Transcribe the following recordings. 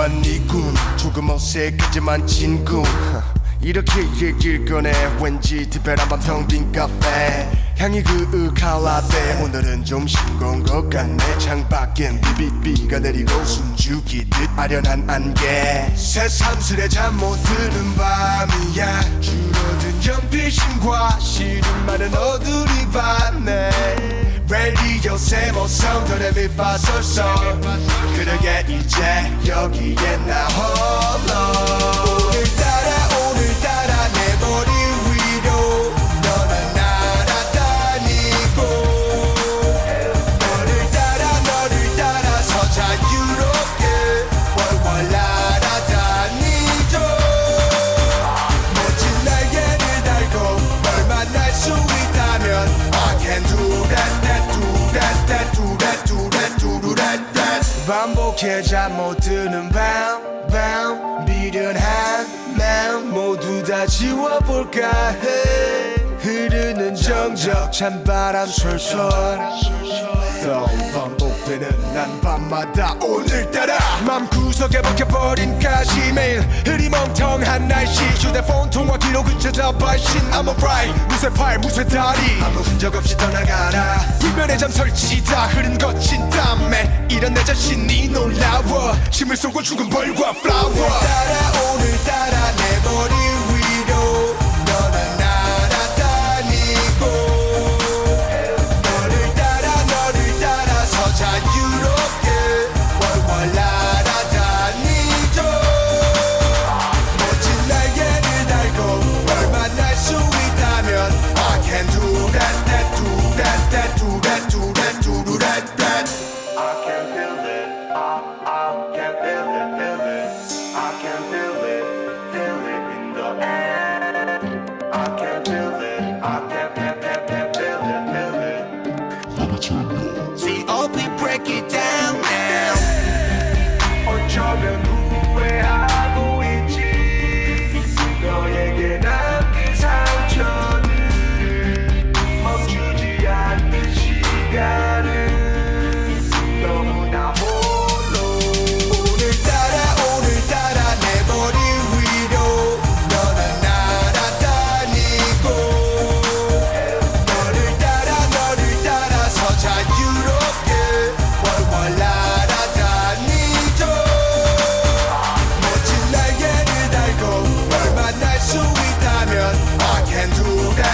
오랜만 니군 조금 어색하지만 친구 이렇게 얘길 꺼내 왠지 특별한 밤 텅 빈 카페 향이 그윽할라떼 오늘은 좀 싱거운 것 같네 창밖엔 비비비가 내리고 숨죽이듯 아련한 안개 새삼스레 잠 못 드는 밤이야 줄어든 연필심과 시름 많은 어두리 밤에 라디오 세모성 도레미파솔솔 그러게 이제 여기에 나 홀로 오늘따라 내 머리 위로 너는 날아다니고 너를 따라서 자유롭게 월월 날아다니죠 멋진 날개를 달고 널 만날 수 있다면 I can do that do that 반복해 잠 못 드는 밤 미련한 마음 모두 다 지워볼까 해 흐르는 정적 찬바람 솔솔 또 반복되는 난 밤마다 오늘따라 맘구석에 박혀버린 가시 매일 흐리멍텅한 날씨 휴대폰 통화 기록은 찾아 발신 I'm alright 무쇠 팔 무쇠 다리 아무 흔적 없이 떠나가라 불면의 잠 설치 다 흐른 거친 땀에 이런 내 자신이 놀라워 침을 쏘고 죽은 벌과 플라워 오늘따라 내 머리 위로 너는 날아다니고 너를 따라서 자유롭게 월월 날아다니죠 멋진 날개를 달고 널 만날 수 있다면 I can do that I can feel it I can feel it I can feel it in the air I can feel it I can feel it C.O.P. break it down now 어쩌면 후회하고 있지 너에게 남긴 상처는 멈추지 않는 시간을 너무나 홀로 오늘따라 내 머리 위로 너는 날아다니고 너를 따라서 자유롭게 월월 날아다니죠 멋진 날개를 달고 널 만날 수 있다면 I can do that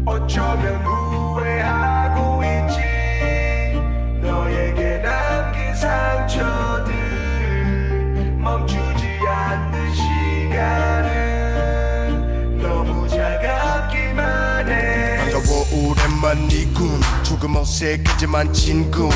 어쩌면 후회하고 있지 너에게 남긴 상처들 멈추지 않는 시간은 너무 차갑기만 해 반가워 오랜만 니군 조금 어색하지만 친구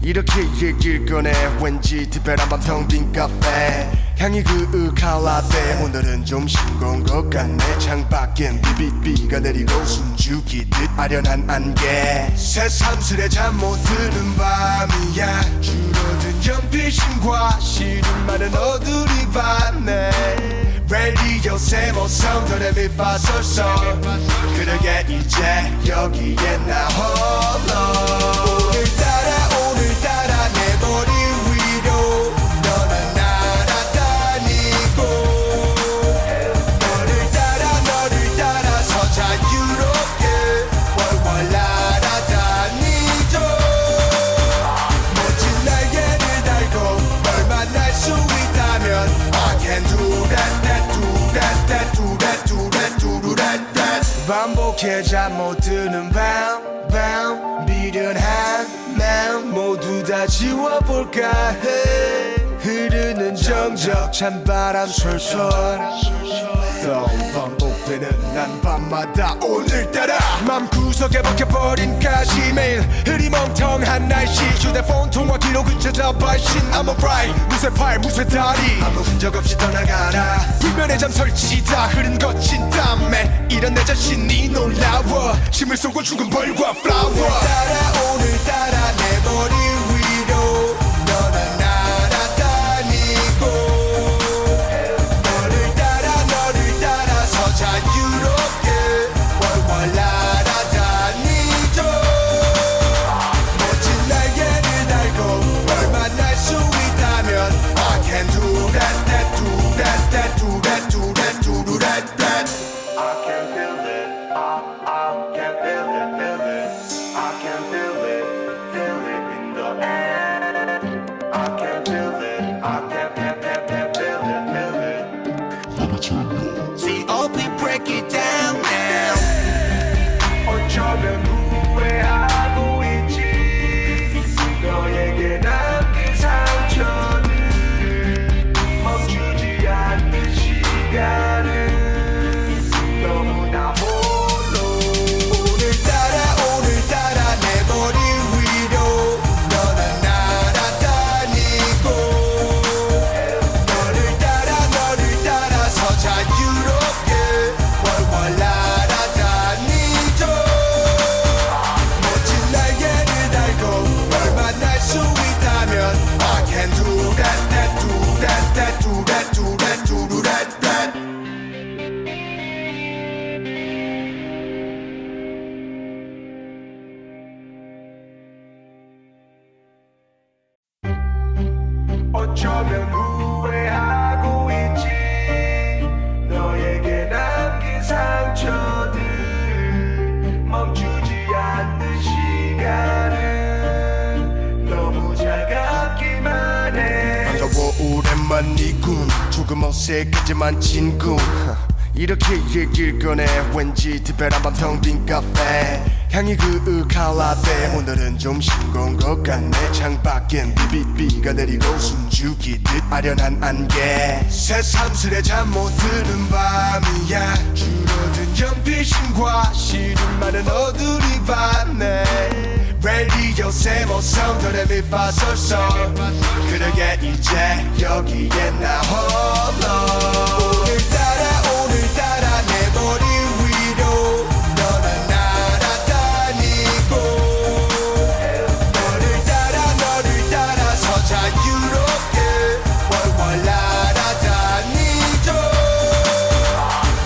이렇게 얘길 꺼내 왠지 특별한 밤 텅 빈 카페 향이 그윽할라떼 오늘은 좀 싱거운 것 같네 창밖엔 비비비가 내리고 숨죽이듯 아련한 안개 새삼스레 잠 못 드는 밤이야 줄어든 연필심과 시름 많은 어두리 밤에 라디오 세모성 도레미파솔솔 그러게 이제 여기에 나 홀로 오늘따라 내 머리 위로 너는 날아다니고 너를 따라서 자유롭게 월월 날아다니죠 멋진 날개를 달고 널 만날 수 있다면 I can do that 반복해 잠 못 드는 밤 미련한 마음 모두 다 지워볼까 해 흐르는 정적 찬바람 솔솔 또 반복되는 난 밤마다 오늘따라 맘구석에 박혀버린 가시 매일 흐리멍텅한 날씨 휴대폰 통화 기록은 찾아 발신 I'm alright 무쇠 팔 무쇠 다리 아무 흔적 없이 떠나가라 불면의 잠 설치 다 흐른 거친 땀에 이런 내 자신이 놀라워 침을 쏘고 죽은 벌과 플라워 오늘따라 내 머리 위로 너는 날아다니고 어쩌면 후회하고 있지 너에게 남긴 상처들 멈추지 않는 시간은 너무 차갑기만 해 반가워 오랜만이군 조금 어색하지만 친구 이렇게 얘길 꺼내 왠지 특별한 밤 텅 빈 카페 향이 그윽한 라떼 오늘은 좀 싱거운 것 같네 창밖엔 비비비가 내리고 숨죽이듯 아련한 안개 새삼스레 잠 못 드는 밤이야 줄어든 연필심과 시름많은 어두리 밤에 라디오 세모 사운드에 밑바설서 그러게 이제 여기에 나 홀로 오늘따라 내 머리 위로 너는 날아다니고 너를 따라서 자유롭게 월월 날아다니죠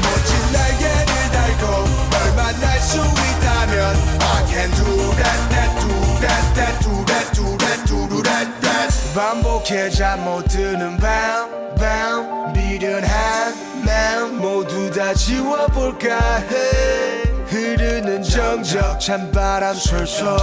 멋진 날개를 달고 널 만날 수 있다면 I can do that, that, do that, that, do that, do that, do that, that 반복해 잠 못 드는 밤 미련한 맘 모두 다 지워볼까 해 흐르는 정적 찬바람 솔솔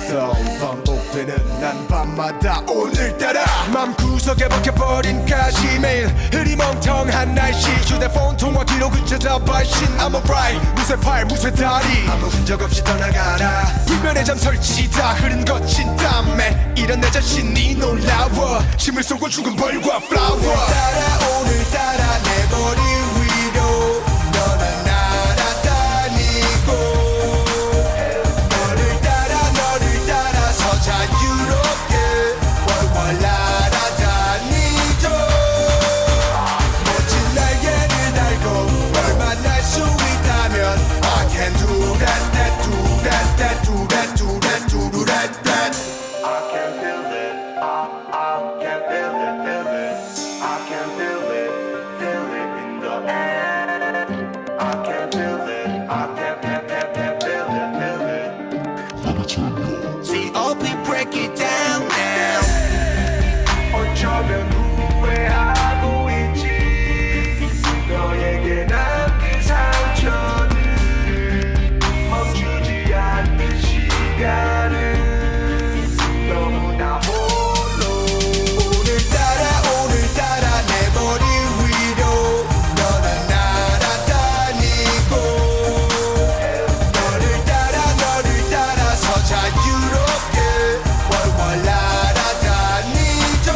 또 반복되는 난 밤마다 오늘따라 맘구석에 박혀버린 가시 매일 흐리멍텅한 날씨 휴대폰 통화 기록은 찾아 발신 I'm alright 무쇠 팔 무쇠 다리 아무 흔적 없이 떠나가라 불면의 잠 설치다 흐른 거친 땀에 이런 내 자신이 놀라워 힘을 쏟고 죽은 벌과 플라워 오늘따라 내 머리 위로 너는 날아다니고 너를 따라서 자유롭게 월월 날아다니죠 멋진 날개를 달고 널 만날 수 있다면 I can do that, that, do that, that, do that, do that, do that, that I can feel it, I can feel it, feel it I can feel it in the air I can feel it, I can feel it C.O.P. break it down now 어쩌면 후회하고 있지 너에게 남긴 상처들 멈추지 않는 시간은 너무나 홀로 오늘따라 내 머리 위로 너는 날아다니고 너를 따라서 자유롭게 월월 날아다니죠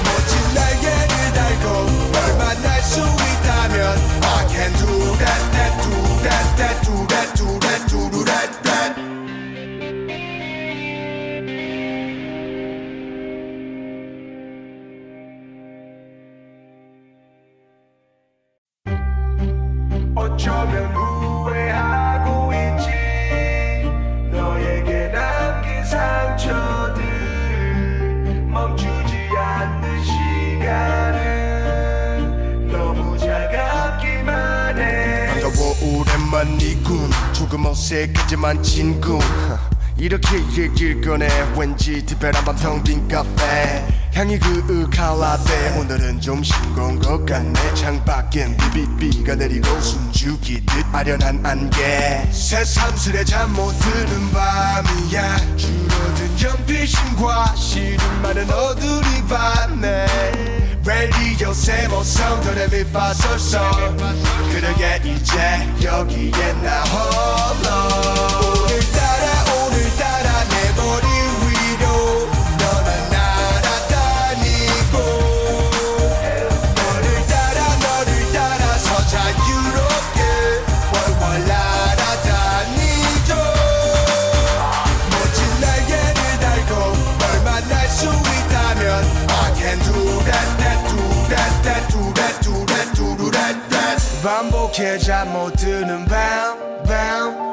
멋진 날개를 달고 널 만날 수 있다면 I can do that, that, do that, that, do that, do that, do that, that 어쩌면 후회하고 있지 너에게 남긴 상처들 멈추지 않는 시간은 너무 차갑기만 해 반가워 오랜만이군 조금 어색하지만 친구 이렇게 얘길 꺼내 왠지 특별한 밤 텅 빈 카페 향이 그윽한 라떼 오늘은 좀 싱거운 것 같네 창밖엔 비비비가 내리고 숨죽이듯 아련한 안개 새삼스레 잠 못 드는 밤이야 줄어든 연필심과 시름많은 어두리 밤에 라디오 세모 사운드에 밑바설서 그러게 이제 여기에 나 홀로 오늘따라 내 머리 위로 너는 날아다니고 너를 따라서 자유롭게 월월 날아다니죠 멋진 날개를 달고 널 만날 수 있다면 I can do that, that, do that, that, do that, do that, do that, that 반복해 잠 못 드는 밤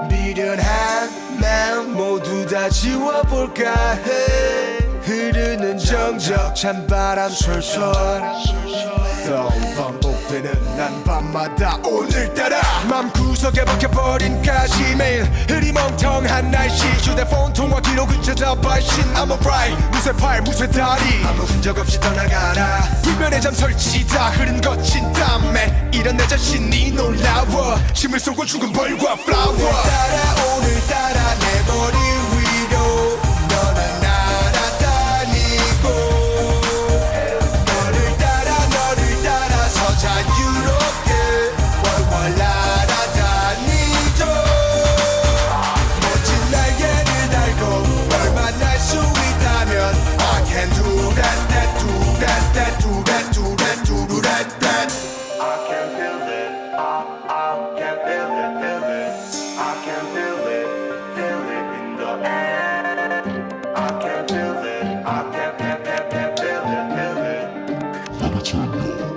미련한 맘 모두 다 지워볼까 해 흐르는 정적 찬바람 솔솔 또 반복 반복되는 난 밤마다 오늘따라 맘구석에 박혀버린 가시 매일 흐리멍텅한 날씨 휴대폰 통화 기록은 찾아 발신 I'm alright 무쇠팔 무쇠다리 아무 흔적 없이 떠나가라 불면의 잠 설치다 흐른 거친 땀에 이런 내 자신이 놀라워 침을 쏘고 죽은 벌과 플라워 오늘따라 내 머리 위로 너는 날아다니고 너를 따라서 자유롭게 월월 날아다니죠 멋진 날개를 달고 널 만날 수 있다면 I can do that, that, do that, that, do that, do that, do that, that I can feel it, I can feel it, feel it I can feel it in the air I can feel it, I can feel it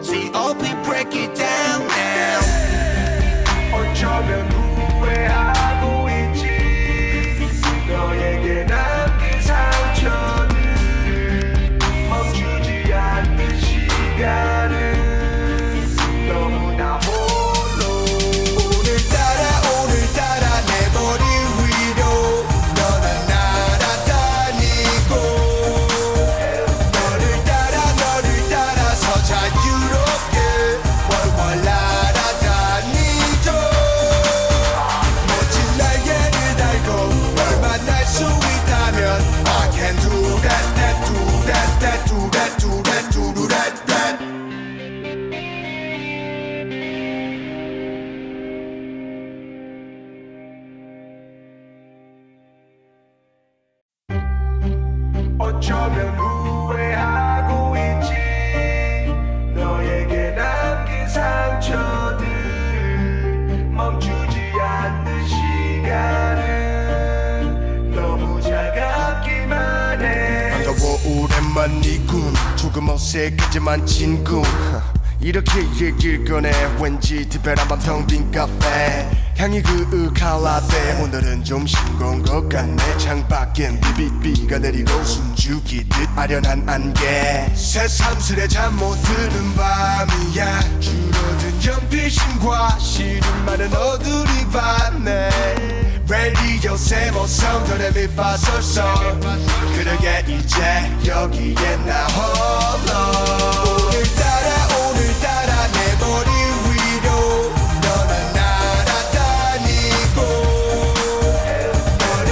See, only break it down now 어쩌면 후회하고 있지 너에게 남긴 상처는 멈추지 않는 시간은 너무나 홀로 오늘따라 내 머리 위로 너는 날아다니고 너를 따라서 자유롭게 월월 날아다니죠 멋진 날개를 달고 널 만날 수 있다면 I can do that, that, do that, that, do that, do that, do that, that 어쩌면 후회하고 있지 너에게 남긴 상처들 멈추지 않는 시간은 너무 차갑기만 해 반가워 오랜만이군 조금 어색하지만 친구 이렇게 얘길 꺼내 왠지 특별한 밤 텅 빈 카페 향이 그윽한 라떼 오늘은 좀 싱거운 것 같네 창밖엔 비비비가 내리고 숨죽이듯 아련한 안개 새삼스레 잠 못 드는 밤이야 줄어든 연필심과 시름 많은 어두리 밤에 라디오 세모 사운드에 밑바설설 그러게 이제 여기에 나 홀로 오늘따라 내 머리 위로 너는 날아다니고 너를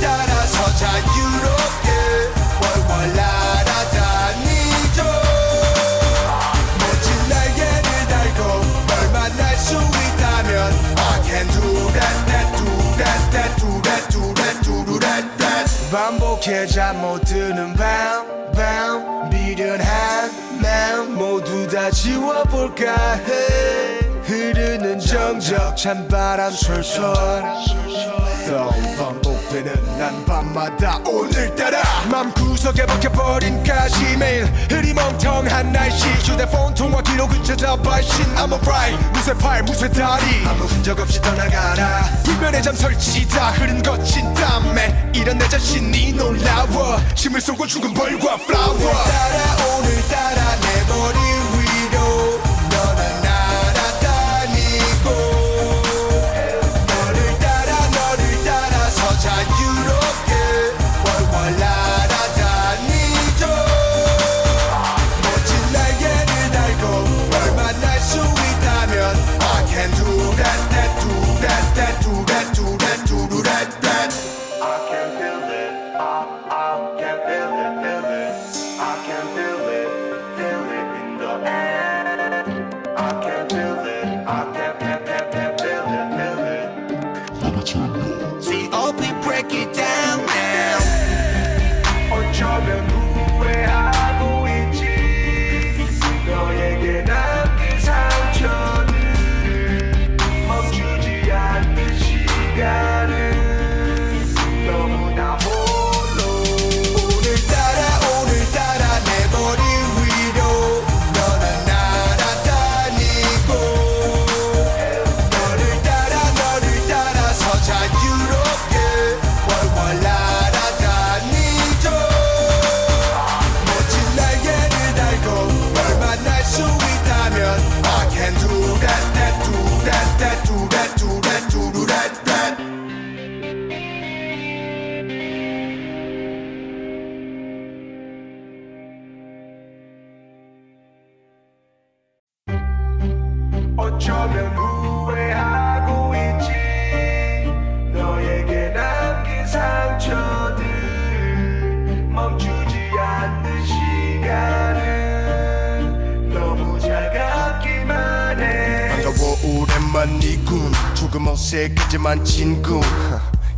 따라서 자유롭게 월월 날아다니죠 멋진 날개를 달고 널 만날 수 있다면 I can do that, that, do that, that, do that, do that, do that, that 반복해 잠 못 드는 밤 미련한 맘 모두 다 지워볼까 해 흐르는 정적 찬바람 솔솔 또 반복되는 난 밤마다 오늘따라 맘구석에 박혀버린 가시 매일 흐리멍텅한 날씨 휴대폰 통화 기록은 찾아 발신 I'm alright 무쇠팔 무쇠다리 아무 흔적 없이 떠나가라 불면의 잠 설치다 흐른 거친 땀에 이런 내 자신이 놀라워 침을 쏘고 죽은 벌과 플라워 오늘따라 내 머리 위로 너는 날아다니고 너를 따라서 자유롭게 월월 날아다니죠 멋진 날개를 달고 널 만날 수 있다면 I can do that, that, do that, that, do that, do that, do that, that I can feel it, I can feel it, feel it I can feel it, feel 오랜만 니군 조금 어색하지만 친구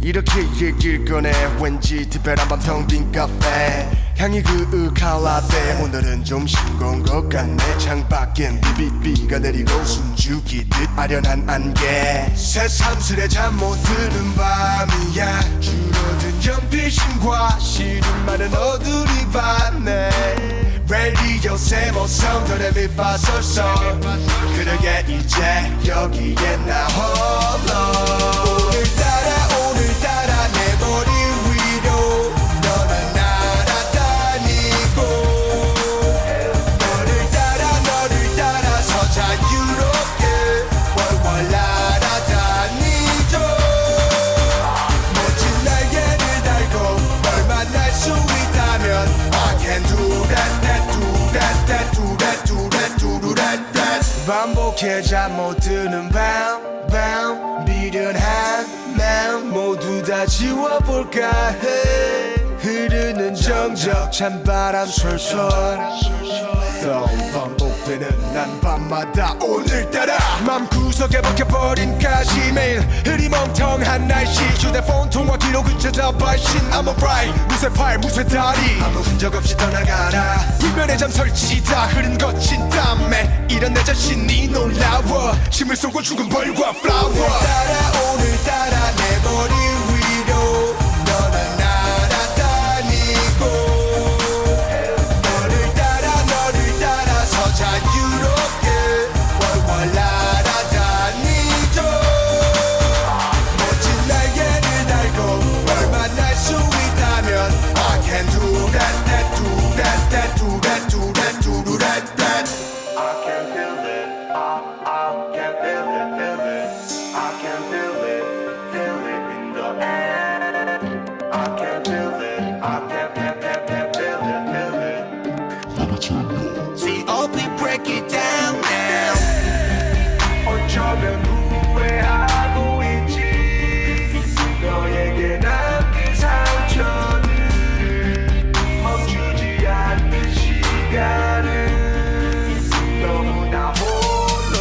이렇게 얘길 꺼내 왠지 특별한 밤 텅 빈 카페 향이 그윽한 라떼 오늘은 좀 싱거운 것 같네 창밖엔 비비비가 내리고 숨죽이듯 아련한 안개 새삼스레 잠 못 드는 밤이야 줄어든 연필심과 시름 많은 어두리 밤에 라디오 세모성 도레미파솔솔 그러게 이제 여기에 나 홀로 오늘따라 내 머리 위로 너는 날아다니고 너를 따라서 자유롭게 월월 날아다니죠 멋진 날개를 달고 널 만날 수 있다면 I can do that do that do that do that do that 반복해 잠 못 드는 밤 미련한 마음 모두 다 지워볼까 해 흐르는 정적 찬바람 솔솔 또 반복되는 난 밤마다 오늘따라 맘구석에 박혀버린 가시 매일 흐리멍텅한 날씨 휴대폰 통화 기록은 찾아 발신 I'm alright 무쇠 팔 무쇠 다리 아무 흔적 없이 떠나가라 불면의 잠 설치다 흐른 거친 땀에 이런 내 자신이 놀라워 힘을 쏟고 죽은 벌과 플라워 오늘따라 내 머리 위로 너는 날아다니고 너를 따라서 자유롭게 월월 날아다니죠 멋진 날개를 달고 널 만날 수 있다면 I can do that do that do that do that do that I can feel it I can feel it I can feel it in the air I can feel it I can feel it See openly break it down now 어쩌면 후회하고 있지 너에게 남긴 상처를 멈추지 않는 시간을 너무나 홀로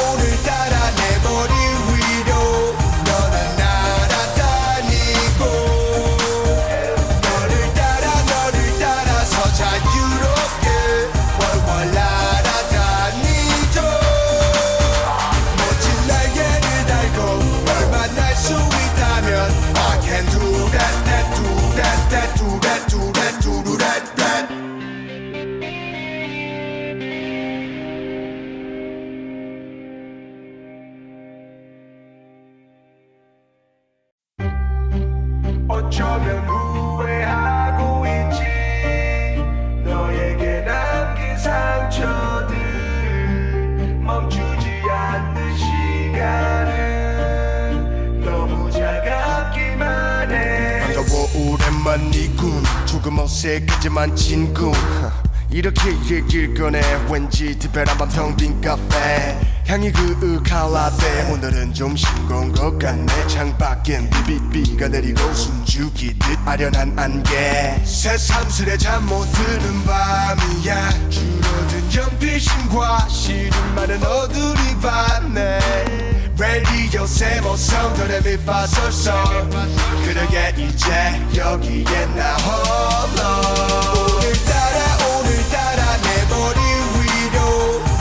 오늘따라 내 머리 위로 너는 날아다니고 너를 따라서 자유롭게 월월 날아다니죠 멋진 날개를 달고 널 만날 수 있다면 I can do that do that do that do that do that 어쩌면 후회하고 있지 너에게 남긴 상처들 멈추지 않는 시간은 너무 차갑기만 해 반가워 오랜만 니군 조금 어색하지만 친구 이렇게 얘길 꺼내 왠지 특별한 밤 텅 빈 카페 향이 그윽한 라떼 오늘은 좀 싱거운 것 같네 창밖엔 비비비가 내리고 숨죽이듯 아련한 안개 새삼스레 잠 못 드는 밤이야 줄어든 연필심과 시름 많은 어두리 밤에 라디오 세모성 도레미파솔솔 그러게 이제 여기에 나 홀로 오늘따라 내 머리 위로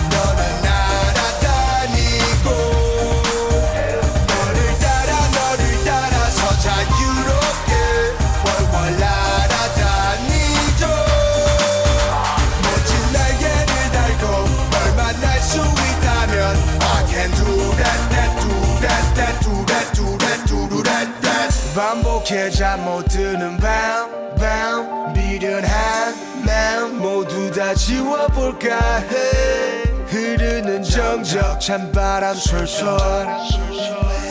너는 날아다니고 너를 따라서 자유롭게 월월 날아다니죠 멋진 날개를 달고 널 만날 수 있다면 I can do that do that do that do that do that 반복해 잠 못 드는 밤 미련한 마음 모두 다 지워볼까 해 흐르는 정적 찬바람 솔솔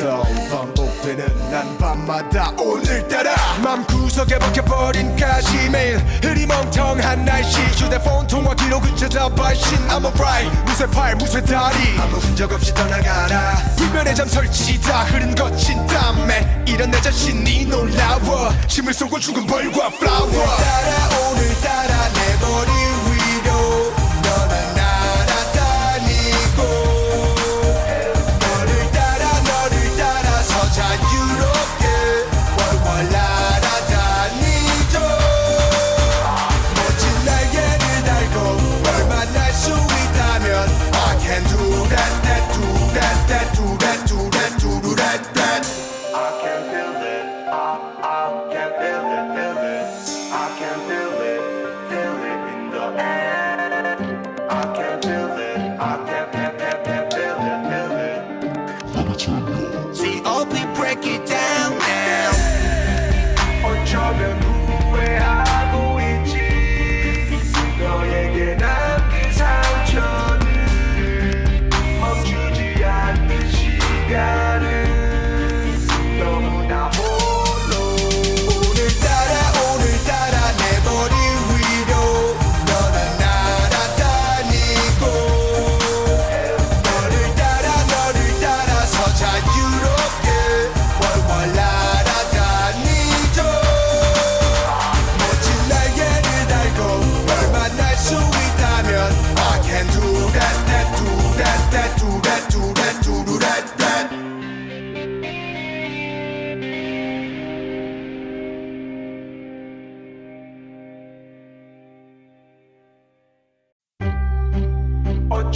또 반복되는 난 밤마다 오늘따라 맘구석에 박혀버린 가시 매일 흐리멍텅한 날씨 휴대폰 통화 기록은 찾아 발신 I'm alright 무쇠 팔 무쇠 다리 아무 흔적 없이 떠나가라 불면의 잠 설치다 흐른 거친 땀에 이런 내 자신이 놀라워 힘을 쏟고 죽은 벌과 플라워 오늘따라 내 머리 위로 너는 날아다니고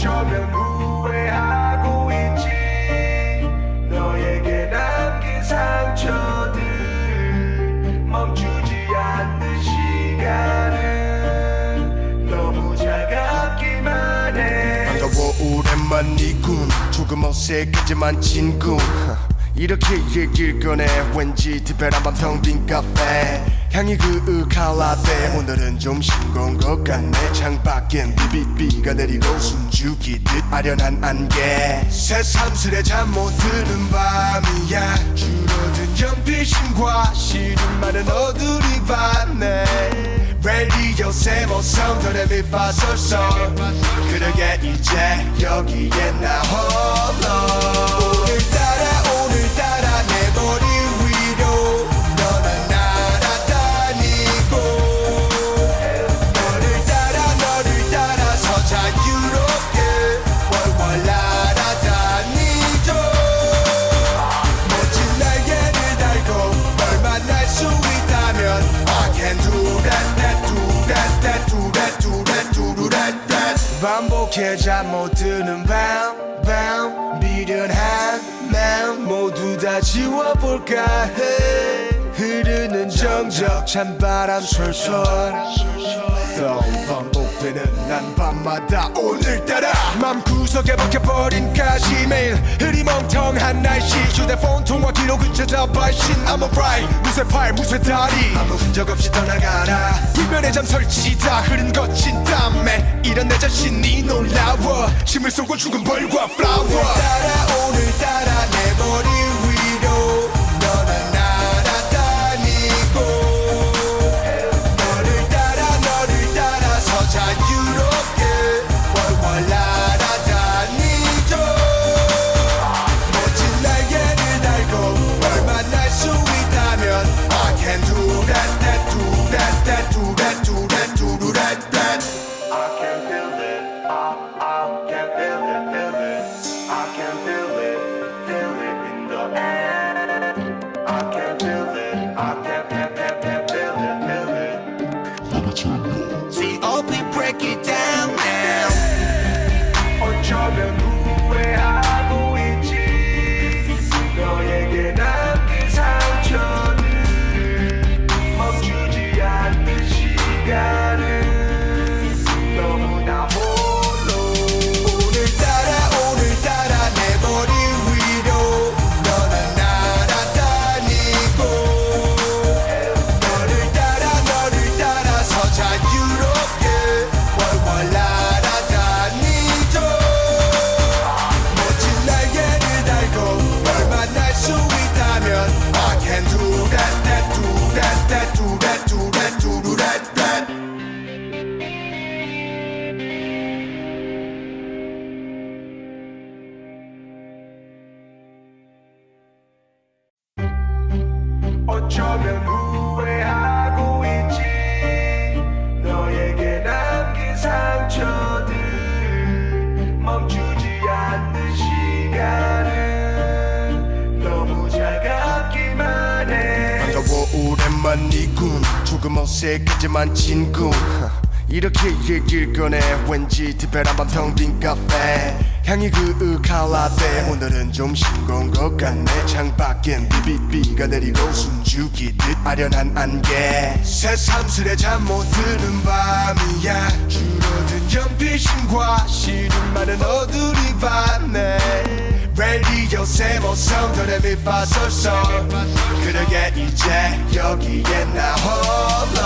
어쩌면 후회하고 있지 너에게 남긴 상처들 멈추지 않는 시간은 너무 차갑기만 해 반가워 오랜만이군 조금 어색하지만 친구 이렇게 얘길 꺼내 왠지 특별한 밤 텅 빈 카페 향이 그윽한 라떼 오늘은 좀 싱거운 것 같네 창밖엔 비비비가 내리고 숨죽이듯 아련한 안개 새삼스레 잠 못 드는 밤이야 줄어든 연필심과 시름 많은 어두리 밤에 라디오 세모 사운드에 밑바설설 그러게 이제 여기에 나 홀로 오늘따라 내 머리 위로 너는 날아다니고 너를 따라서 자유롭게 월월 날아다니죠 멋진 날개를 달고 널 만날 수 있다면 I can do that 반복해 잠 못 드는 밤 미련한 마음 모두 다 지워볼까 해 흐르는 정적 찬바람 솔솔 또 반복되는 난 밤마다 오늘따라 맘구석에 박혀버린 가시 매일 흐리멍텅한 날씨 휴대폰 통화 기록은 찾아 발신 I'm alright 무쇠 팔 무쇠 다리 아무 흔적 없이 떠나가라 불면의 잠 설치다 흐른 거친 땀에 이런 내 자신이 놀라워 침을 쏘고 죽은 벌과 플라워 오늘따라 내 머리 위로 너는 날아다니고 너를 따라서 자유롭게 월월 날아다니죠 멋진 날개를 달고 널 만날 수 있다면 I can do that I can feel it I can feel it I can feel it in the air I can feel it I can feel it See, only break it down now 어쩌면 후회하고 있지 너에게 남긴 상처들 멈추지 않는 시간은 너무나 홀로 오늘따라 내 머리 위로 너는 날아다니고 너를 따라서 자유롭게 월월 날아다니죠 멋진 날개를 달고 널 만날 수 있다면 I can do that 어쩌면 후회하고 있지 너에게 남긴 상처들 멈추지 않는 시간은 너무 차갑기만 해 반가워 오랜만이군 조금 어색하지만 친구 이렇게 얘길 꺼내 왠지 특별한 밤 텅 빈 카페 향이 그윽한 라떼 오늘은 좀 싱거운 것 같네 창밖엔 비비비가 내리고 숨죽이듯 아련한 안개 새삼스레 잠 못 드는 밤이야 줄어든 연필심과 시름 많은 어두리 밤에 라디오 세모 사운드에 밑바설설 그러게 이제 여기에 나 홀로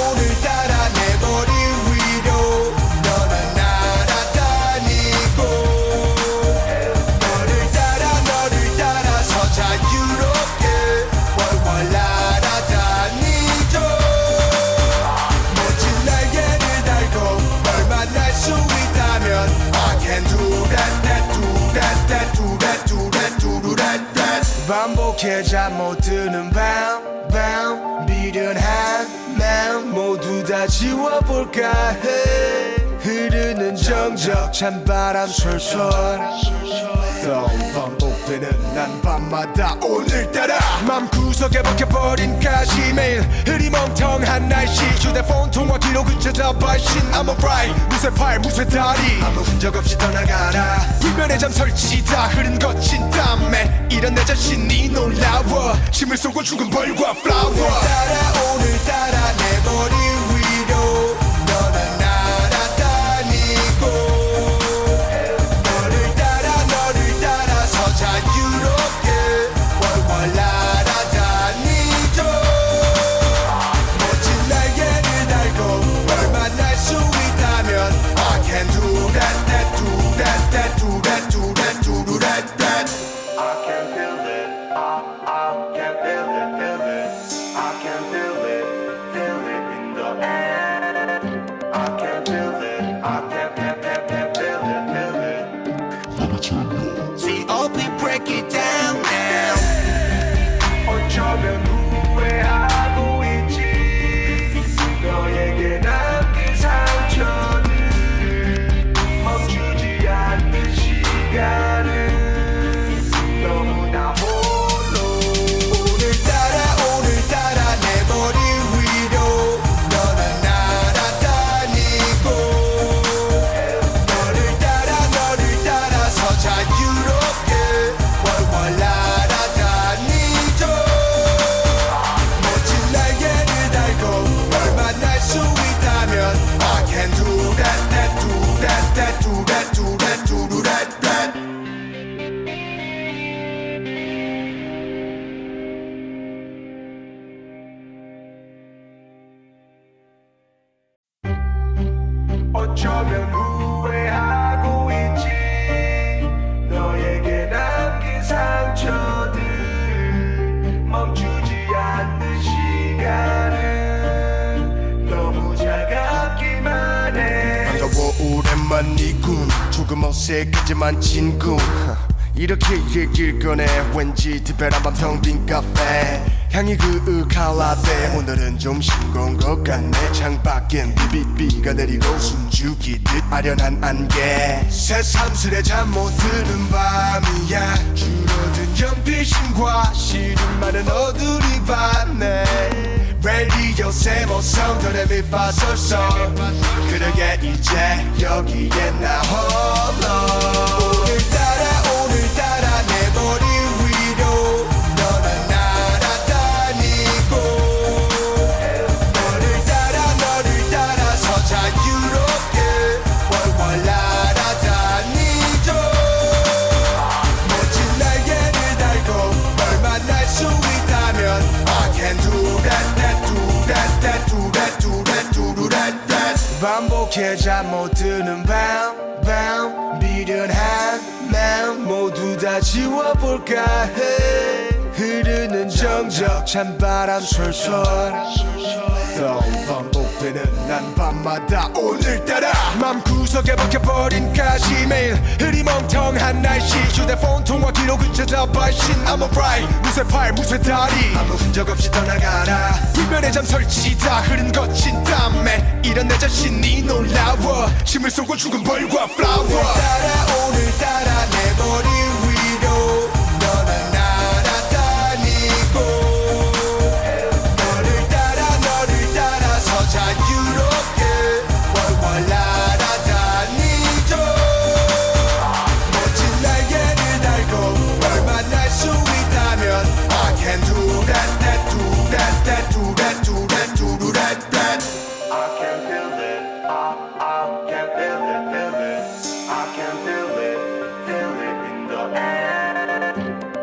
오늘따라 내 머리 위로 너는 날아다니고 너를 따라서 자유롭게 월월 날아다니죠 멋진 날개를 달고 널 만날 수 있다면 I can do that 반복해 잠 못 드는 밤 미련한 마음 모두 다 지워볼까 해 흐르는 정적 찬바람 솔솔 또 반복되는 난 밤마다 오늘따라 맘구석에 박혀버린 가시 매일 흐리멍텅 멍텅한 날씨 휴대폰 통화 기록은 찾아 발신 I'm alright 무쇠 팔 무쇠 다리 아무 흔적 없이 떠나가라 불면의 잠 설치 다 흐른 거친 땀에 이런 내 자신이 놀라워 힘을 쏟고 죽은 벌과 플라워 오늘따라 내 머리 위로 너는 날아다니고 너를 따라서 자유롭게 월월 날아다니죠 멋진 날개를 달고 널 만날 수 있다면 I can do that, that, do that, that, do that, do that, do that, that I can feel it, I can feel it, feel it I can feel it in the air I can feel it, I can feel it, feel it See, OP break it down now 어쩌면 후회하고 있지 너에게 남긴 상처는 멈추지 않는 시간은 너무나 홀로 오늘따라 내 머리 위로 너는 날아다니고 너를 따라서 자유롭게 월월 날아다니죠 멋진 날개를 달고 널 만날 수 있다면 I can do that, that, do that, that, do that, do that, do that, that 어쩌면 후회하고 있지 너에게 남긴 상처들 멈추지 않는 시간은 너무 차갑기만 해 반가워 오랜만이군 조금 어색하지만 친구 이렇게 얘길 꺼내 왠지 특별한 밤 텅 빈 카페 향이 그윽한 라떼 오늘은 좀 싱거운 것 같네 창밖엔 비비비가 내리고 숨죽이듯 아련한 안개 새삼스레 잠 못 드는 밤이야 줄어든 연필심과 시름 많은 어두리 밤에 라디오 세모성 도레미파솔솔 그러게 이제 여기에 나 홀로 오늘따라 내 머리 위로 너는 날아다니고 너를 따라서 자유롭게 월월 날아다니죠 멋진 날개를 달고 널 만날 수 있다면 I can do that, that, do that, that, do that, do that, do that, that 반복해 잠 못 드는 밤 미련한 맘 모두 다 지워볼까 해 흐르는 정적 찬바람 솔솔 또 반복되는 난 밤마다 오늘따라 맘구석에 박혀버린 가시 매일 흐리멍텅한 날씨 휴대폰 통화 기록은 찾아 발신 I'm alright 무쇠 팔 무쇠 다리 아무 흔적 없이 떠나가라 불면의 잠 설치 다 흐른 거친 땀에 이런 내 자신이 놀라워 힘을 쏟고 죽은 벌과 플라워 오늘따라 내 머리 위로 너는 날아다니고 너를 따라서 자유롭게 월월 날아다니죠 멋진 날개를 달고 널 만날 수 있다면 I can do that, that, do that, that, do that, do that, do that, that I can feel it, I can feel it, feel it I can feel it in the air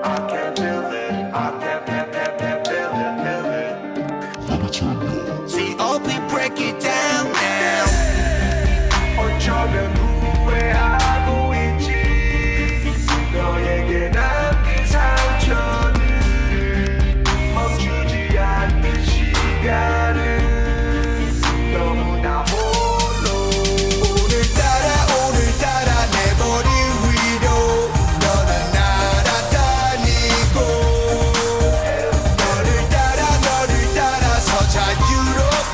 I can feel it, I can feel it See, OP break it down now 어쩌면 후회하고 있지 너에게 남긴 상처는 멈추지 않는 시간은 너무나 홀로 오늘따라 내 머리 위로 너는 날아다니고 너를 따라서 자유롭게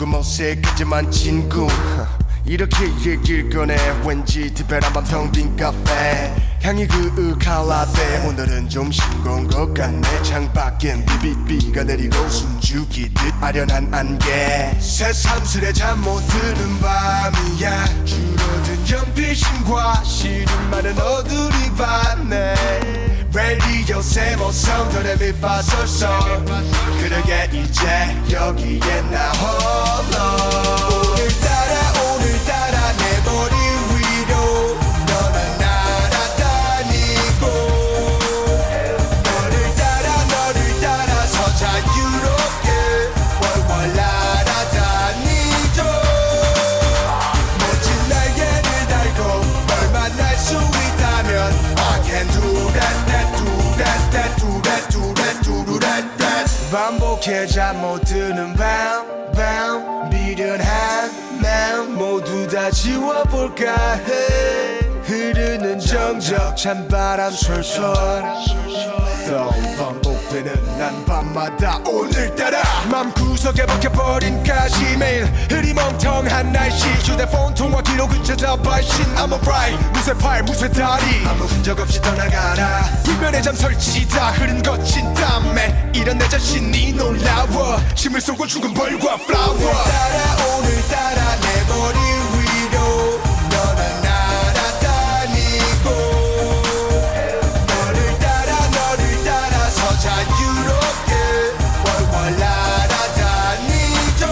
조금 어색하지만 친구 이렇게 얘길 꺼내 왠지 특별한 밤 텅 빈 카페 향이 그윽한 라떼 오늘은 좀 싱거운 것 같네 창밖엔 비비비가 내리고 숨죽이듯 아련한 안개 새삼스레 잠 못 드는 밤이야 줄어든 연필심과 시름 많은 어두리 밤에 라디오 세모 사운드에 밑바설설 그러게 이제 여기에 나 홀로 오늘따라 내 머리 위로 너는 날아다니고 너를 따라서 자유롭게 월월 날아다니죠 멋진 날개를 달고 널 만날 수 있다면 I can do that do that 반복해 잠 못 드는 밤 미련한 마음 모두 다 지워볼까 해 흐르는 정적 찬바람 솔솔 또 반복되는 난 밤마다 오늘따라 맘구석에 박혀버린 가시 매일 흐리멍텅한 날씨 휴대폰 통화 기록은 찾아 발신 I'm alright 무쇠 팔 무쇠 다리 아무 흔적 없이 떠나가라 불면의 잠 설치다 흐른 거친 땀에 이런 내 자신이 놀라워 침을 쏘고 죽은 벌과 플라워 오늘따라 내 머리 위로 너는 날아다니고 너를 따라서 자유롭게 월월 날아다니죠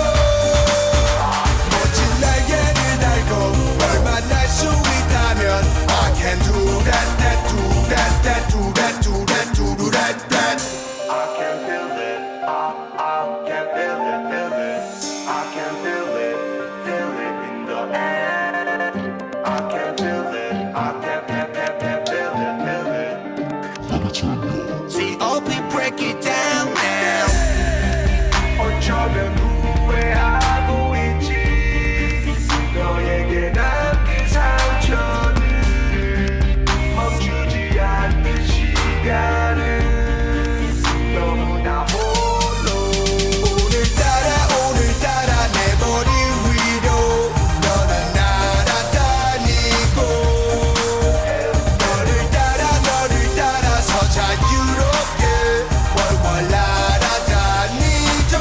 멋진 날개를 달고 널 만날 수 있다면 I can do that I can feel it I can feel it I can feel it in the air I can feel it I can feel it See we break it down now 어쩌면 후회하고 있지 너에게 남긴 상처는 멈추지 않는 시간은 너무나 홀로 오늘따라 내 머리 위로 너는 날아다니고 너를 따라서 자유롭게 월월 날아다니죠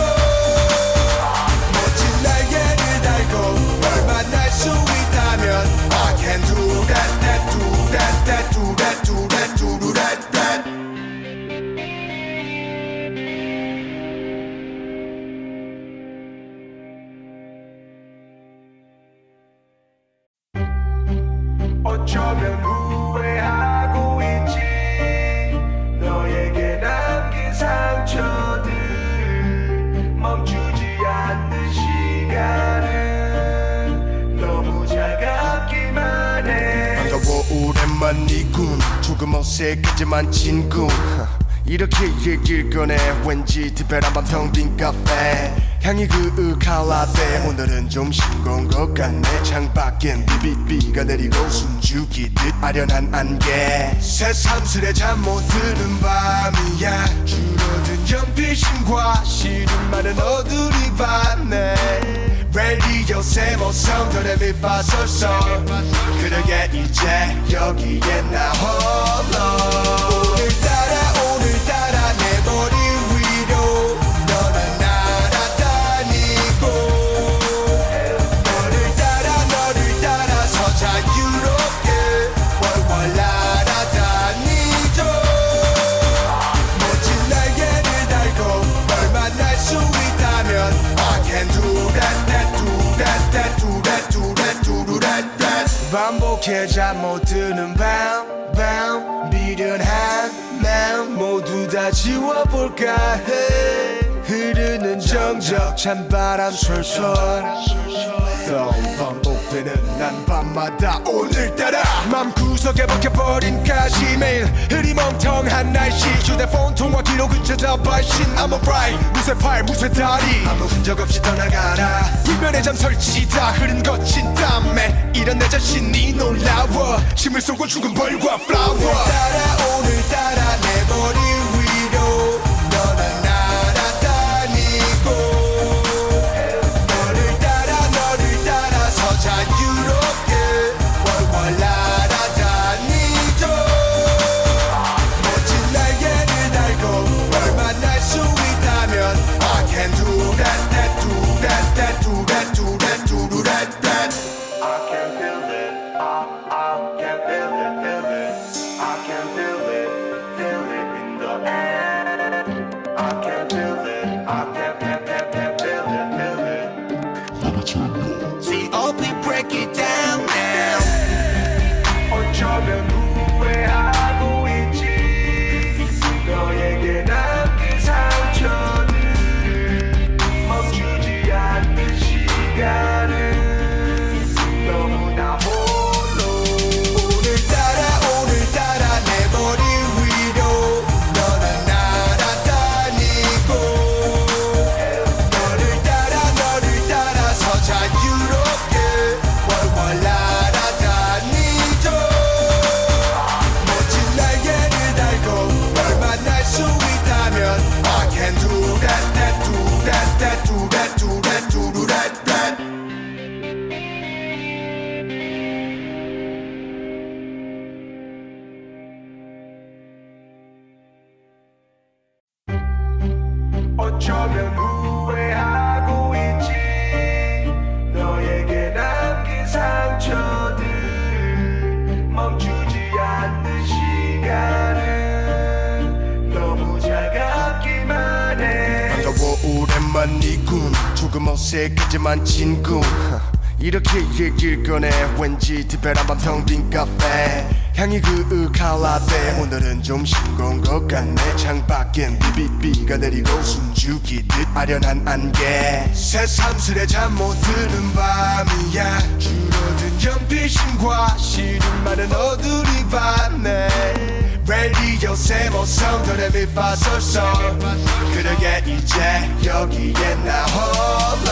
멋진 날개를 달고 널 만날 수 있다면 I can do that 어쩌면 후회하고 있지 너에게 남긴 상처들 멈추지 않는 시간은 너무 차갑기만 해 반가워 오랜만이군 조금 어색하지만 친구 이렇게 얘길 꺼내 왠지 특별한 밤 텅 빈 카페 향이 그윽한 라떼 오늘은 좀 싱거운 것 같네 창밖엔 비비비가 내리고 숨죽이듯 아련한 안개 새삼스레 잠 못 드는 밤이야 줄어든 연필심과 시름 많은 어두리 밤에 라디오 세모 사운드에 밑바설설 그러게 이제 여기에 나 홀로 오늘따라 내 머리 위로 너는 날아다니고 너를 따라서 자유롭게 월월 날아다니죠 멋진 날개를 달고 널 만날 수 있다면 I can do that 반복해 잠 못 드는 밤 미련한 마음 모두 다 지워볼까 해 흐르는 정적 찬바람 솔솔 또 반복되는 난 밤마다 오늘따라 맘구석에 박혀버린 가시 매일 흐리멍텅한 날씨 휴대폰 통화 기록은 찾아 발신 I'm alright 무쇠 팔 무쇠 다리 아무 흔적 없이 떠나가라 불면의 잠 설치다 흐른 거친 땀에 이런 내 자신이 놀라워 침을 쏘고 죽은 벌과 플라워 오늘따라 내 머리 위로 너는 날아다니고 up and break it down now. 어쩌면 후회하고 있지. 너에게 남긴 상처들 멈추지 않는 시간은 너무나 홀로. 오늘따라 내 머리 위로 너는 날아다니고 너를 따라서 자유롭게 월월 날아다니죠. 멋진 날개를 달고 널 만날 수 있다면 I can do that, do that, do that, do that, do that, that. 어쩌면 후회하고 있지. 너에게 남긴 상처들 멈추지 않는 시간은 너무 차갑기만 해. 반가워 오랜만이군. 조금 어색하지만 친구. 이렇게 얘길 꺼내 왠지 특별한 밤 텅 빈 카페 향이 그윽할라떼. 오늘은 좀 싱거운 것 같네. 창밖엔 비비비가 내리고 숨죽이듯 아련한 안개. 새삼스레 잠 못 드는 밤이야. 줄어든 연필심과 시름 많은 어두리 밤에 라디오 세모성 도레미파솔솔. 그러게 이제 여기에 나 홀로.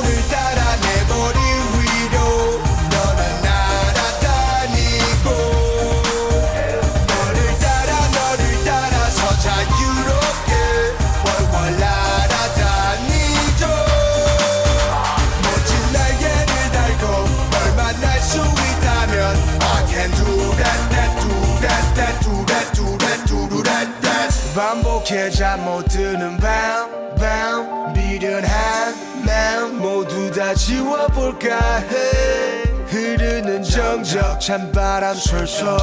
오늘따라 내 머리 위로 너는 날아다니고 너를 따라서 자유롭게 월월 날아다니죠. 멋진 날개를 달고 널 만날 수 있다면 I can do that, do that, do that, do that, do that, that. 반복해 잠 못 드는 밤 미련한 맘 모두 다 지워볼까 해. 흐르는 정적 찬바람 솔솔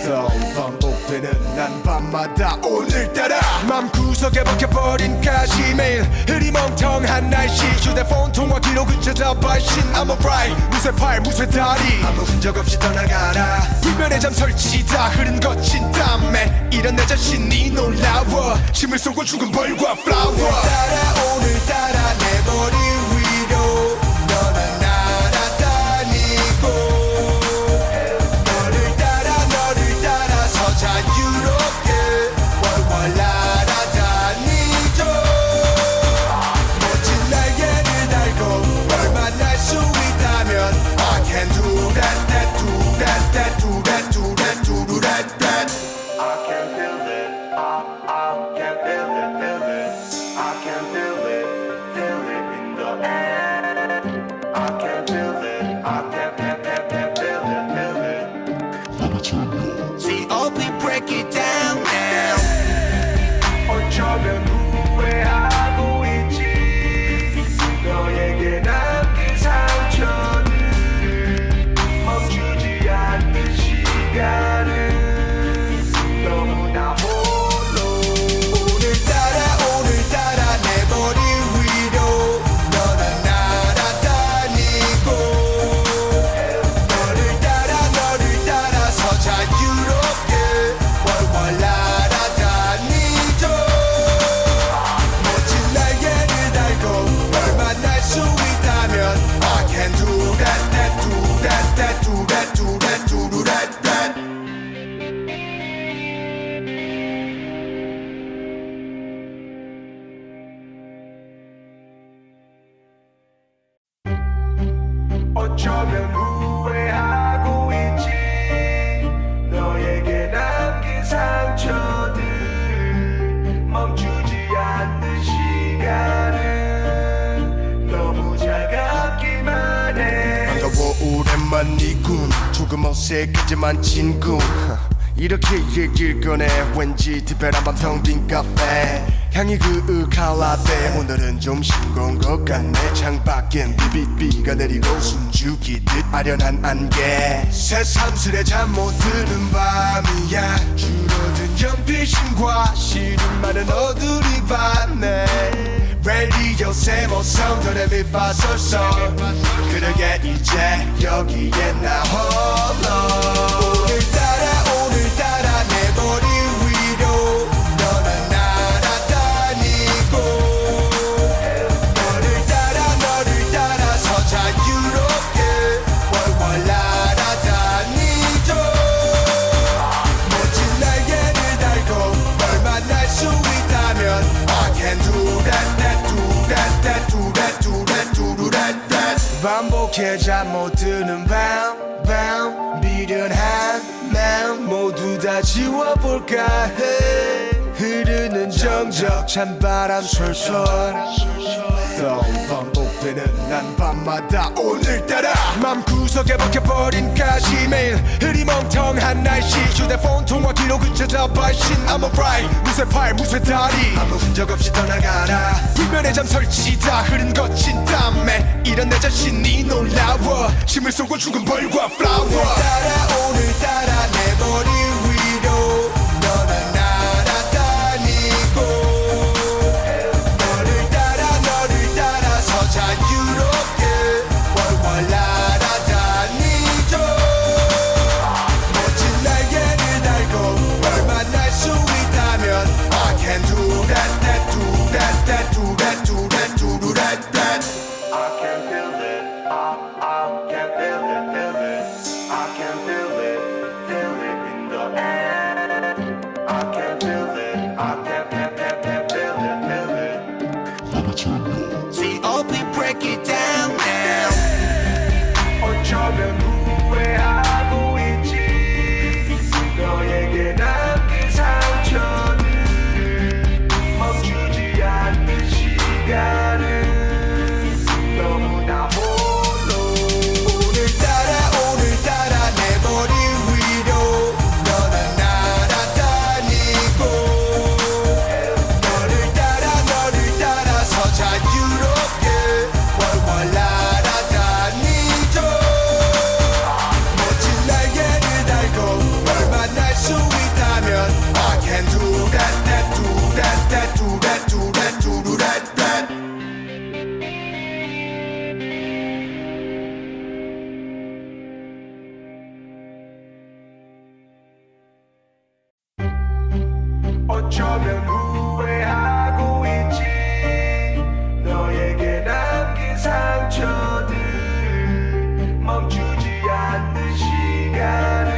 또 반복되는 난 밤마다 오늘따라 맘구석에 박혀버린 가시. 매일 흐리멍텅한 날씨. 휴대폰 통화 기록은 찾아 발신. I'm alright. 무쇠 팔 무쇠 다리 아무 흔적 없이 떠나가라. 불면의 잠 설치다 흐른 거친 땀에 이런 내 자신이 놀라워. 침을 쏘고 죽은 벌과 플라워. 오늘따라 내 머리 위로 너는 날아다니고 너를 따라서 자유롭게 월월 날아다니죠. 멋진 날개를 달고 널 만날 수 있다면 I can do that, do that, do that, do that, do that, that. I can feel it, I can feel it, I can feel it in the air. I can feel it, I can feel it. See, up and break it down now. 어쩌면 후회하고 있지. 너에게 남긴 상처들 멈추지 않는 시간은 너무나 홀로. 오늘따라 내 머리 위로 너는 날아다니고 너를 따라서 자유롭게 월월 날아다니죠. 멋진 날개를 달고 널 만날 수 있다면 I can do that, do that, do that, do that, do that, that. 어쩌면 후회하고 있지. 너에게 남긴 상처들 멈추지 않는 시간은 너무 차갑기만 해. 반가워 오랜만이군. 조금 어색하지만 친구. 이렇게 얘길 꺼내 왠지 특별한 밤 텅 빈 카페 향이 그윽할라떼. 오늘은 좀 싱거운 것 같네. 창밖엔 비비비가 내리고 숨죽이듯 아련한 안개. 새삼스레 잠 못 드는 밤이야. 줄어든 연필심과 시름 많은 어두리 밤에 Radio 세모 성들의 밑바설설 그러게 이제 여기에 나 홀로 오늘따라 내 머리 위로 너는 날아다니고 너를 따라서 자유롭게 월월 날아다니죠 멋진 날개를 달고 널 만날 수 있다면 I can do that do that do that do that do that that 반복해 잠 못 드는 밤 미련한 마음 모두 다 지워볼까 해 흐르는 정적 찬바람 솔솔 또 반복되는 난 밤마다 오늘따라 맘구석에 박혀버린 가시 매일 흐리멍텅한 날씨 휴대폰 통화 기록은 찾아 발신 I'm alright 무쇠 팔 무쇠 다리 아무 흔적 없이 떠나가라 불면의 잠 설치다 흐른 거친 땀에 이런 내 자신이 놀라워 침을 쏘고 죽은 벌과 플라워 오늘따라 내 머리 위로 너는 날아다니고 너를 따라서 자유롭게 월월 날아다니죠 멋진 날개를 달고 널 만날 수 있다면 I can do that do that do that do that do that that I can feel it I can feel it I can feel it in the air I can feel it I can feel it See openly break it down now 어쩌면 후회하고 있지 너에게 남긴 상처는 멈추지 않는 시간은 너무나 홀로 오늘따라 내 머리 위로 너는 날아다니고 너를 따라서 자유롭게 월월 날아다니죠 멋진 날개를 달고 널 만날 수 있다면 I can do that do that do that do that do that that 어쩌면 후회하고 있지 너에게 남긴 상처들 멈추지 않는 시간은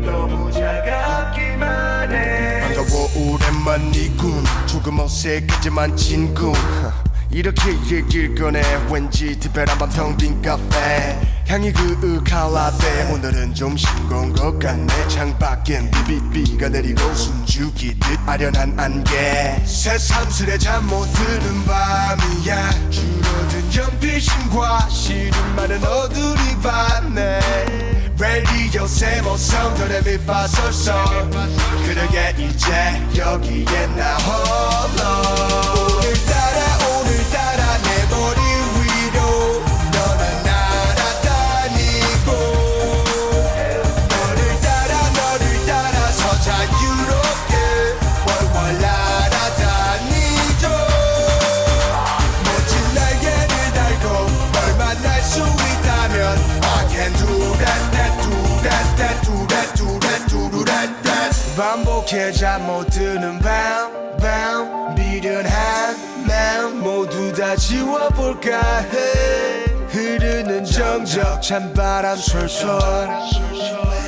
너무 차갑기만 해 반가워 오랜만이군 조금 어색하지만 친구 이렇게 얘기를 꺼내 왠지 특별한 밤 텅 빈 카페 향이 그윽한 라떼 오늘은 좀 싱거운 것 같네 창밖엔 비비비가 내리고 숨죽이듯 아련한 안개 새삼스레 잠 못 드는 밤이야 줄어든 연필심과 시름많은 어두리 밤에 Radio 세모 성들의 밑바설설 그러게 이제 여기에 나 홀로 오늘따라 내 머리 위로 너는 날아다니고 너를 따라서 자유롭게 월월 날아다니죠 멋진 날개를 달고 널 만날 수 있다면 I can do that do that do that do that do that that 반복해 잠 못 드는 밤 미련한 마음 모두 다 지워볼까 해 흐르는 정적 찬바람 솔솔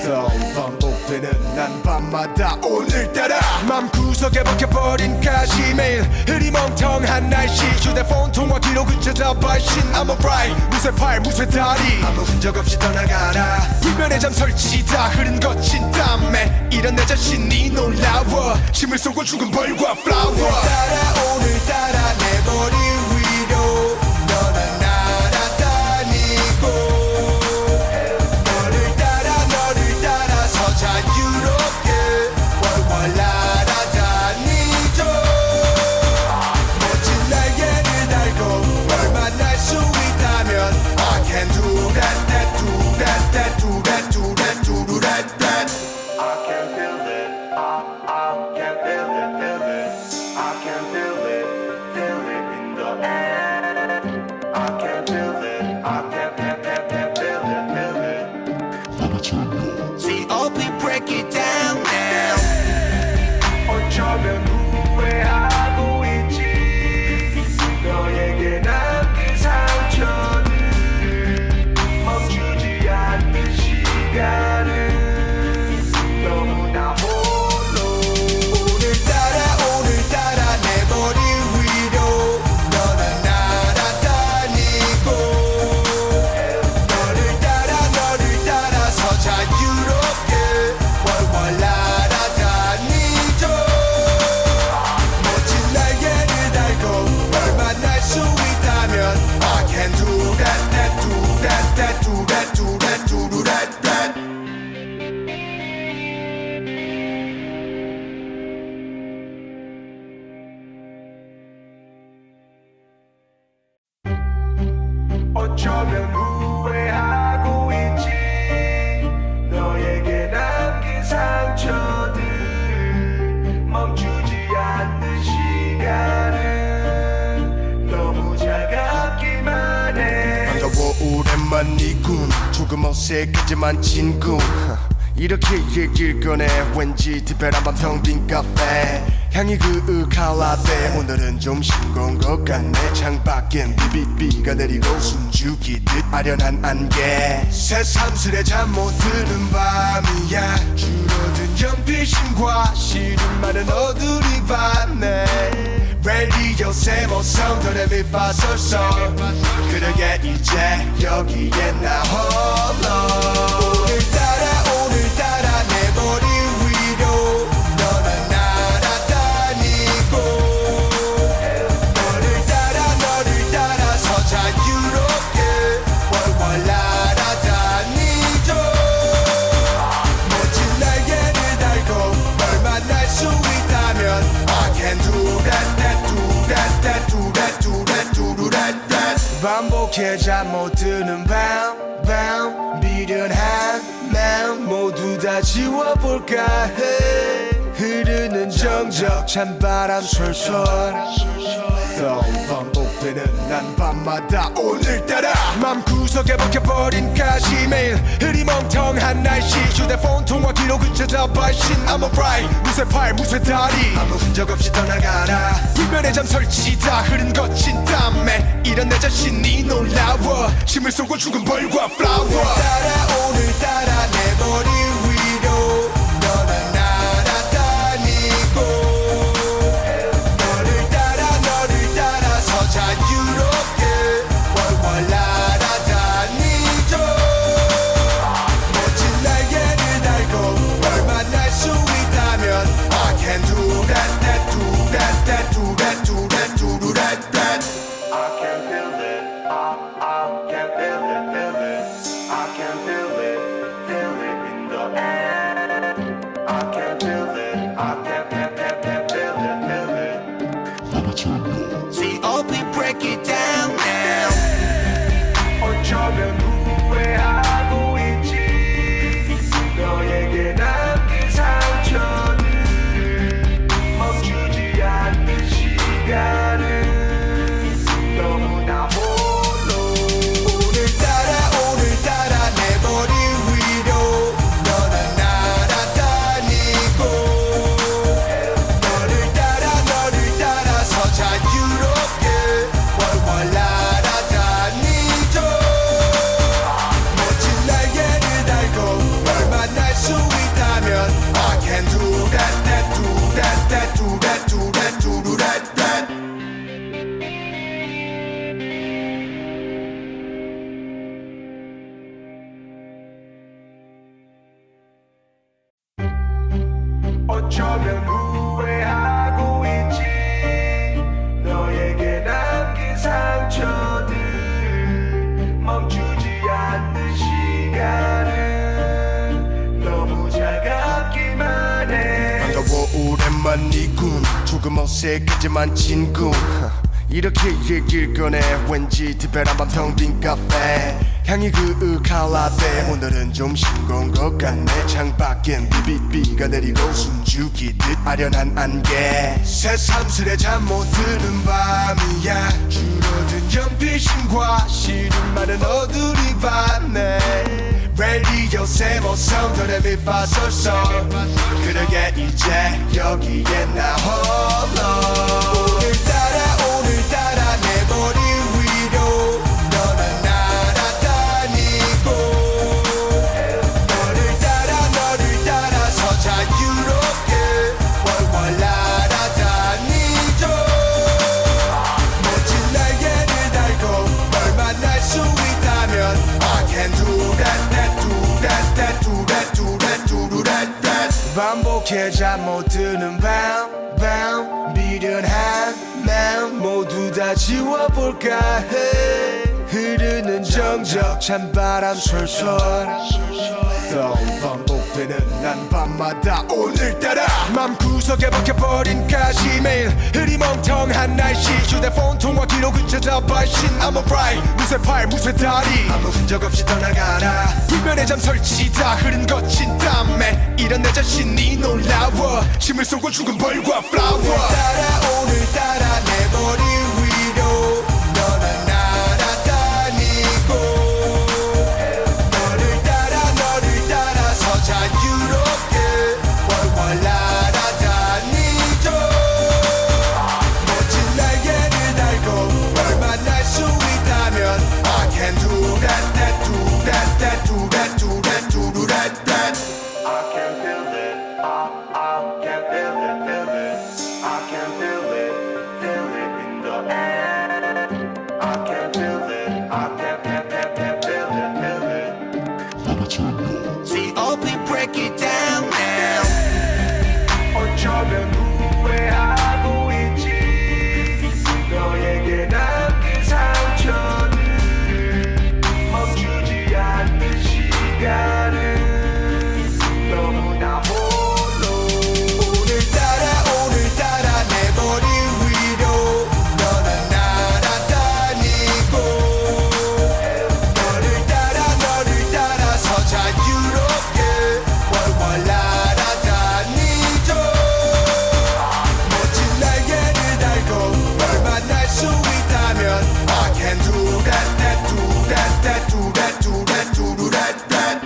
또 반복되는 난 밤마다 오늘따라 맘구석에 박혀버린 가시 매일 흐리멍텅한 날씨 휴대폰 통화 기록은 찾아 발신 I'm alright 무쇠 팔 무쇠 다리 아무 흔적 없이 떠나가라 불면의 잠 설치다 흐른 거친 땀에 이런 내 자신이 놀라워 침을 쏘고 죽은 벌과 플라워 오늘따라 내 머리 위로 너는 날아다니고 너를 따라서 자유롭게 월월 날아다니죠 멋진 날개를 달고 널 만날 수 있다면 I can do that do that do that do that do that that I can feel it I can feel it I can feel it 어쩌면 후회하고 있지 너에게 남긴 상처들 멈추지 않는 시간은 너무 차갑기만 해 반가워 오랜만이군 조금 어색하지만 친구 이렇게 얘길 꺼내 왠지 특별한 밤 텅 빈 카페 향이 그윽할라대 오늘은 좀 싱거운 것 같네 창밖엔 비비비가 내리고 숨죽이듯 아련한 안개 새삼스레 잠 못 드는 밤이야 줄어든 연필심과 시름 많은 어두리 밤에 라디오 세모성 도레미파솔솔 그러게 이제 여기에 나 홀로 오늘따라 내 머리 위로 너는 날아다니고 너를 따라서 자유롭게 월월 날아다니죠 멋진 날개를 달고 널 만날 수 있다면 I can do that 반복해 잠 못 드는 밤 미련한 마음 모두 다 지워볼까 해 흐르는 정적 찬바람 솔솔 또 반복되는 난 밤마다 오늘따라 맘구석에 박혀버린 가시 매일 흐리멍텅한 날씨 휴대폰 통화 기록은 찾아 발신 I'm alright 무쇠 팔 무쇠 다리 아무 흔적 없이 떠나가라 불면의 잠 설치다 흐른 거친 땀에 이런 내 자신이 놀라워 침을 쏘고 죽은 벌과 플라워 오늘따라 내 머리 위로 너는 날아다니고 너를 따라서 자유롭게 월월 날아다니죠 멋진 날개를 달고 널 만날 수 있다면 I can do that I can feel it I can feel it I can feel it in the air I can feel it I can feel it See, OP break it down now 어쩌면 후회하고 있지 너에게 남긴 상처들 멈추지 않는 시간은 너무나 홀로 오늘따라 내 머리 위로 너는 날아다니고 너를 따라서 자유롭게 월월 날아다니죠 멋진 날개를 달고 널 만날 수 있다면 I can do that 어쩌면 후회하고 있지 너에게 남긴 상처들 멈추지 않는 시간은 너무 차갑기만 해 반가워 오랜만이군 조금 어색하지만 친구 이렇게 얘길 꺼내 왠지 특별한 밤 텅 빈 카페 향이 그윽할라대 오늘은 좀 싱거운 것 같네 창밖엔 비비비가 내리고 숨죽이듯 아련한 안개 새삼스레 잠 못 드는 밤이야 줄어든 연필심과 시름 많은 어두리 밤에 라디오 세모성 도레미파솔솔 그러게 이제 여기에 나 홀로 오늘따라 내 머리 위로 너는 날아다니고 너를 따라서 자유롭게 월월 날아다니죠 멋진 날개를 달고 널 만날 수 있다면 I can do that 반복해 잠 못 드는 밤 미련한 마음 모두 다 지워볼까 해 흐르는 정적 찬바람 솔솔 또 반복되는 난 밤마다 오늘따라 맘구석에 박혀버린 가시 매일 흐리멍텅한 날씨 휴대폰 통화 기록은 찾아 발신 I'm alright 무쇠 팔 무쇠 다리 아무 흔적 없이 떠나가라 불면의 잠 설치다 흐른 거친 땀에 이런 내 자신이 놀라워 침을 쏘고 죽은 벌과 플라워 오늘따라 내 머리 위로 너는 날아다니고 너를 따라서 자유롭게 월월 날아다니죠 멋진 날개를 달고 널 만날 수 있다면 I can do that, that, do that, that, do that, do that, do that, that I can feel it, I can feel it, feel it I can feel it in the air I can feel it, I can feel it, feel it See, only break it down now 어쩌면 후회하고 있지 너에게 남긴 상처는 멈추지 않는 시간은 너무나 홀로 오늘따라 내 머리 위로 너는 날아다니고 너를 따라서 자유롭게 월월 날아다니죠 멋진 날개를 달고 널 만날 수 있다면 I can do that, that, do that, that, do that, do that, do that, that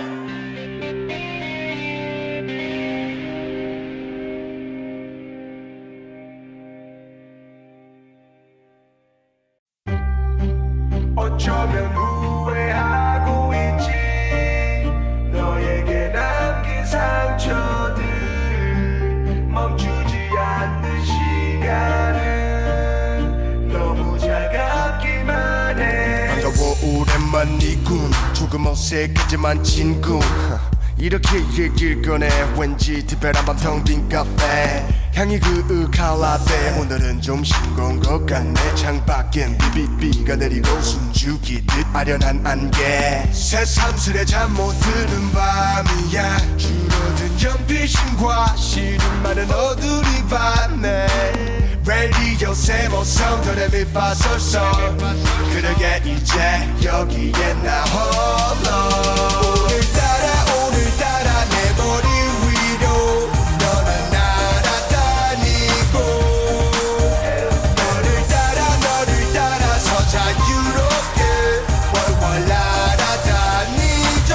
어쩌면 후회하고 있지 너에게 남긴 상처들 멈추지 않는 시간은 너무 차갑기만 해 반가워 오랜만이군 조금 어색하지만 친구 이렇게 얘기를 꺼내 왠지 특별한 밤 텅 빈 카페 향이 그윽한 라떼 오늘은 좀 싱거운 것 같네 창밖엔 비비비가 내리고 숨죽이듯 아련한 안개 새삼스레 잠 못 드는 밤이야 줄어든 연필심과 시름 많은 어두리 밤에 라디오 세모 성들의 밑바설서 그러게 이제 여기에 나 홀로 오늘따라 내 머리 위로 너는 날아다니고 너를 따라서 자유롭게 월월 날아다니죠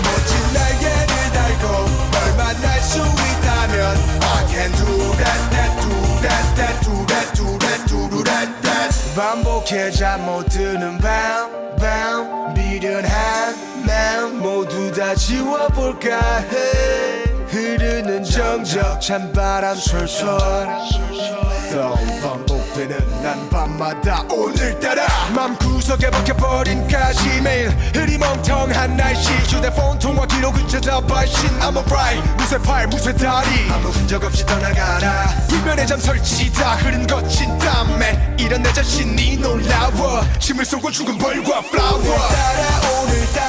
멋진 날개를 달고 널 만날 수 있다면 I can do that, that, do that, that, do that, do that, do that, that 반복해 잠 못 드는 밤 미련한 마음 모두 다 지워볼까 해 흐르는 정적 찬바람 솔솔 또 반복되는 난 밤마다 오늘따라 맘구석에 박혀버린 가시 매일 흐리멍텅한 날씨 휴대폰 통화 기록은 찾아 발신 I'm alright 무쇠 팔 무쇠 다리 아무 흔적 없이 떠나가라 불면의 잠 설치다 흐른 거친 땀에 이런 내 자신이 놀라워 침을 쏘고 죽은 벌과 플라워 오늘따라